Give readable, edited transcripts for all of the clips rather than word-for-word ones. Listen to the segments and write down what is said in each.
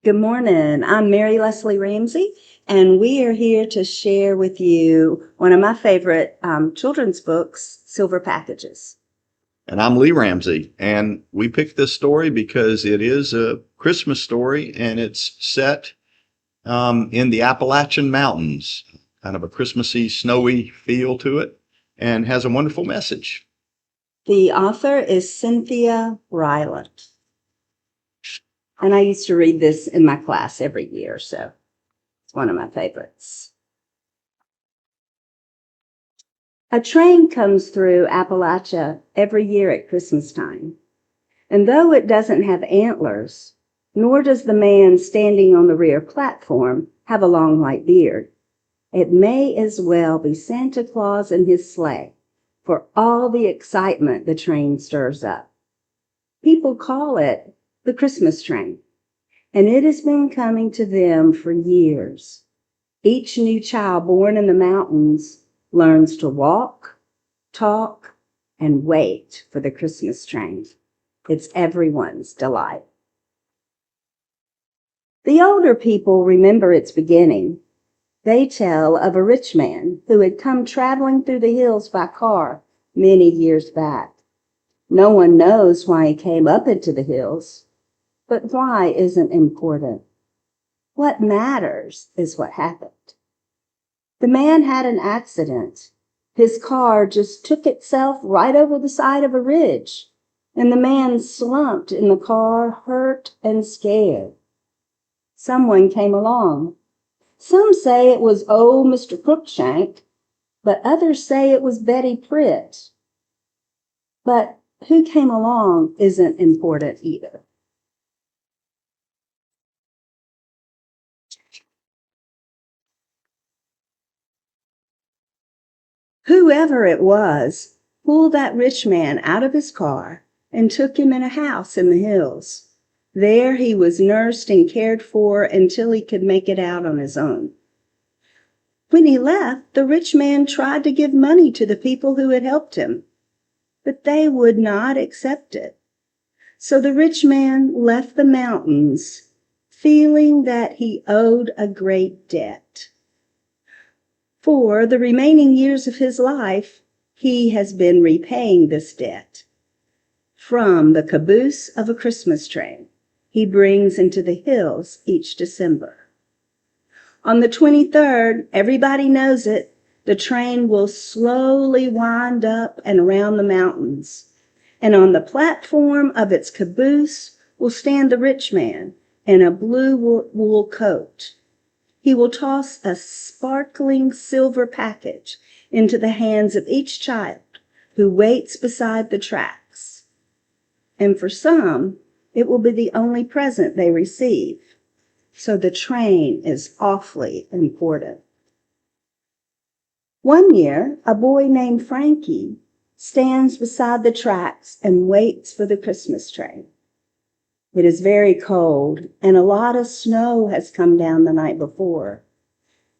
Good morning. I'm Mary Leslie Ramsey, and we are here to share with you one of my favorite children's books, Silver Packages. And I'm Lee Ramsey, and we picked this story because it is a Christmas story and it's set in the Appalachian Mountains, kind of a Christmassy, snowy feel to it, and has a wonderful message. The author is Cynthia Rylant, and I used to read this in my class every year, so it's one of my favorites. A train comes through Appalachia every year at Christmas time. And though it doesn't have antlers, nor does the man standing on the rear platform have a long white beard, it may as well be Santa Claus and his sleigh for all the excitement the train stirs up. People call it the Christmas train, and it has been coming to them for years. Each new child born in the mountains learns to walk, talk, and wait for the Christmas train. It's everyone's delight. The older people remember its beginning. They tell of a rich man who had come traveling through the hills by car many years back. No one knows why he came up into the hills, but why isn't important. What matters is what happened. The man had an accident. His car just took itself right over the side of a ridge, and the man slumped in the car, hurt and scared. Someone came along. Some say it was old Mr. Crookshank, but others say it was Betty Pritt. But who came along isn't important either. Whoever it was pulled that rich man out of his car and took him in a house in the hills. There he was nursed and cared for until he could make it out on his own. When he left, the rich man tried to give money to the people who had helped him, but they would not accept it. So the rich man left the mountains, feeling that he owed a great debt. For the remaining years of his life, he has been repaying this debt. From the caboose of a Christmas train he brings into the hills each December. On the 23rd, everybody knows it, the train will slowly wind up and around the mountains. And on the platform of its caboose will stand the rich man in a blue wool coat. He will toss a sparkling silver package into the hands of each child who waits beside the tracks. And for some, it will be the only present they receive. So the train is awfully important. One year, a boy named Frankie stands beside the tracks and waits for the Christmas train. It is very cold, and a lot of snow has come down the night before.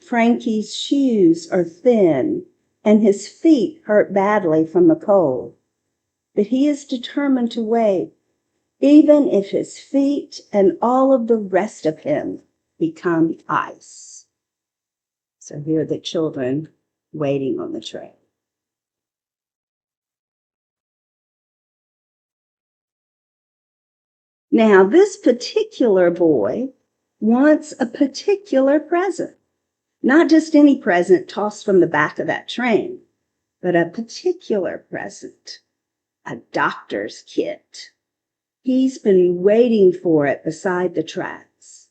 Frankie's shoes are thin, and his feet hurt badly from the cold. But he is determined to wait, even if his feet and all of the rest of him become ice. So here are the children waiting on the train. Now, this particular boy wants a particular present. Not just any present tossed from the back of that train, but a particular present, a doctor's kit. He's been waiting for it beside the tracks.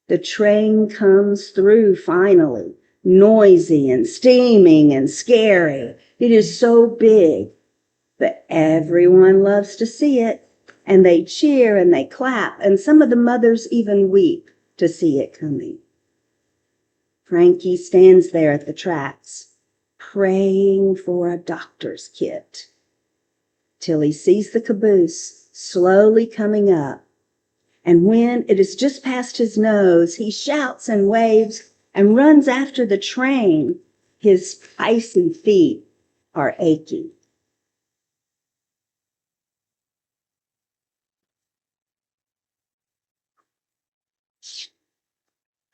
The train comes through finally, noisy and steaming and scary. It is so big, but everyone loves to see it, and they cheer and they clap, and some of the mothers even weep to see it coming. Frankie stands there at the tracks, praying for a doctor's kit, till he sees the caboose slowly coming up. And when it is just past his nose, he shouts and waves and runs after the train. His icy feet are aching.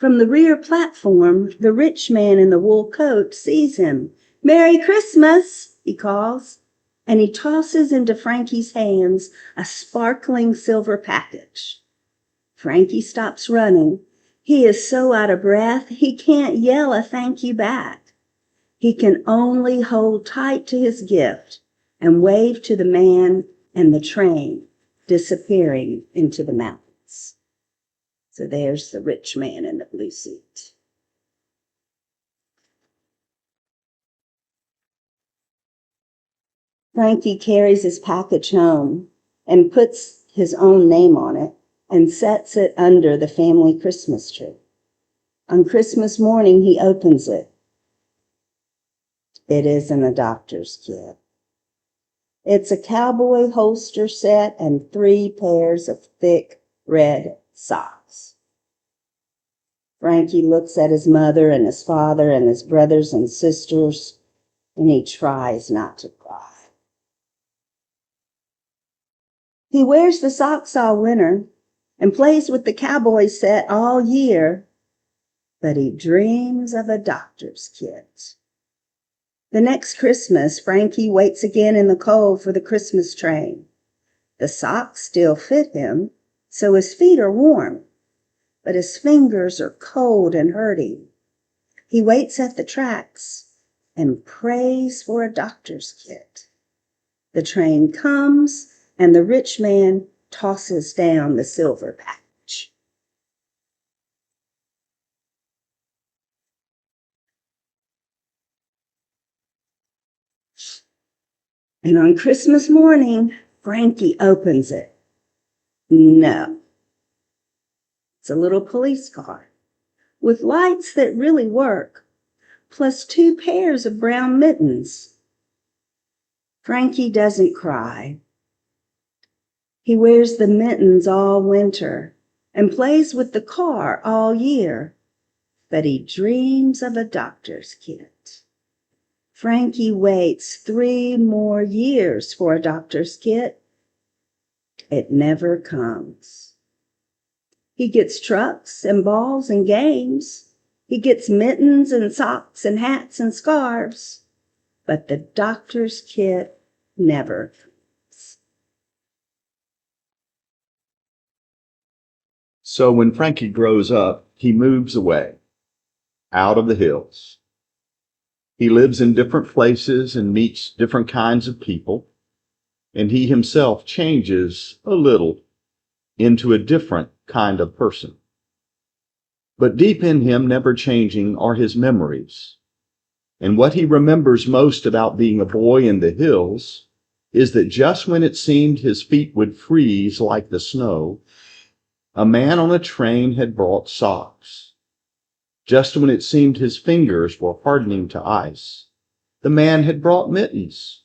From the rear platform, the rich man in the wool coat sees him. "Merry Christmas," he calls, and he tosses into Frankie's hands a sparkling silver package. Frankie stops running. He is so out of breath he can't yell a thank you back. He can only hold tight to his gift and wave to the man and the train disappearing into the mountains. So there's the rich man in the blue suit. Frankie carries his package home and puts his own name on it and sets it under the family Christmas tree. On Christmas morning, he opens it. It isn't a doctor's kit. It's a cowboy holster set and 3 pairs of thick red socks. Frankie looks at his mother and his father and his brothers and sisters, and he tries not to cry. He wears the socks all winter and plays with the cowboy set all year, but he dreams of a doctor's kit. The next Christmas, Frankie waits again in the cold for the Christmas train. The socks still fit him, so his feet are warm, but his fingers are cold and hurting. He waits at the tracks and prays for a doctor's kit. The train comes, and the rich man tosses down the silver package. And on Christmas morning, Frankie opens it. No. It's a little police car with lights that really work, plus 2 pairs of brown mittens. Frankie doesn't cry. He wears the mittens all winter and plays with the car all year, but he dreams of a doctor's kit. Frankie waits 3 more years for a doctor's kit. It never comes. He gets trucks and balls and games. He gets mittens and socks and hats and scarves, but the doctor's kit never comes. So when Frankie grows up, he moves away, out of the hills. He lives in different places and meets different kinds of people, and he himself changes a little into a different kind of person. But deep in him, never changing, are his memories. And what he remembers most about being a boy in the hills is that just when it seemed his feet would freeze like the snow, a man on a train had brought socks. Just when it seemed his fingers were hardening to ice, the man had brought mittens.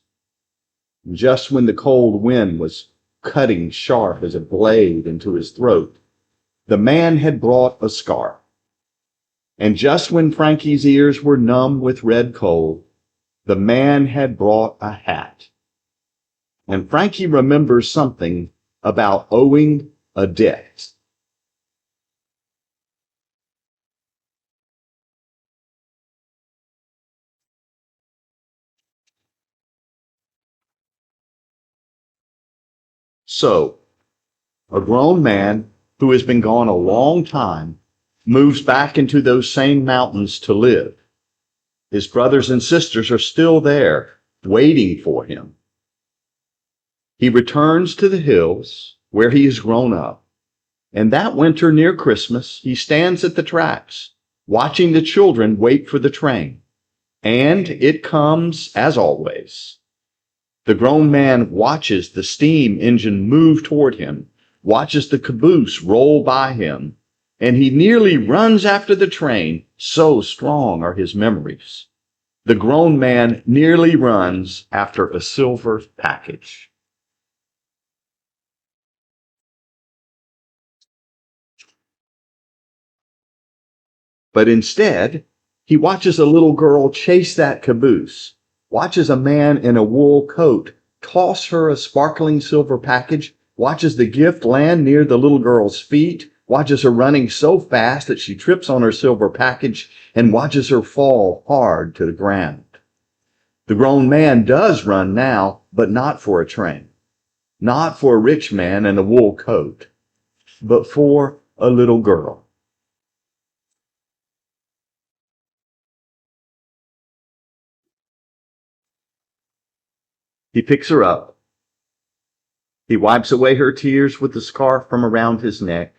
Just when the cold wind was cutting sharp as a blade into his throat, the man had brought a scarf. And just when Frankie's ears were numb with red cold, the man had brought a hat. And Frankie remembers something about owing a debt. So, a grown man who has been gone a long time moves back into those same mountains to live. His brothers and sisters are still there, waiting for him. He returns to the hills where he has grown up, and that winter near Christmas, he stands at the tracks, watching the children wait for the train. And it comes as always. The grown man watches the steam engine move toward him, watches the caboose roll by him, and he nearly runs after the train, so strong are his memories. The grown man nearly runs after a silver package. But instead, he watches a little girl chase that caboose, watches a man in a wool coat toss her a sparkling silver package, watches the gift land near the little girl's feet, watches her running so fast that she trips on her silver package and watches her fall hard to the ground. The grown man does run now, but not for a train, not for a rich man in a wool coat, but for a little girl. He picks her up. He wipes away her tears with the scarf from around his neck,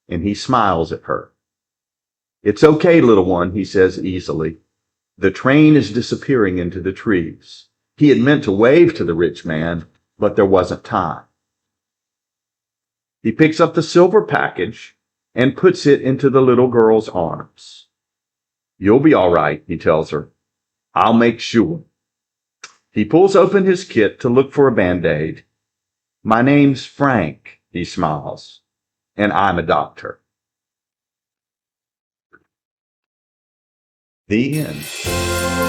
and he smiles at her. "It's okay, little one," he says easily. "The train is disappearing into the trees." He had meant to wave to the rich man, but there wasn't time. He picks up the silver package and puts it into the little girl's arms. "You'll be all right," he tells her. "I'll make sure." He pulls open his kit to look for a Band-Aid. "My name's Frank," he smiles, "and I'm a doctor." The end.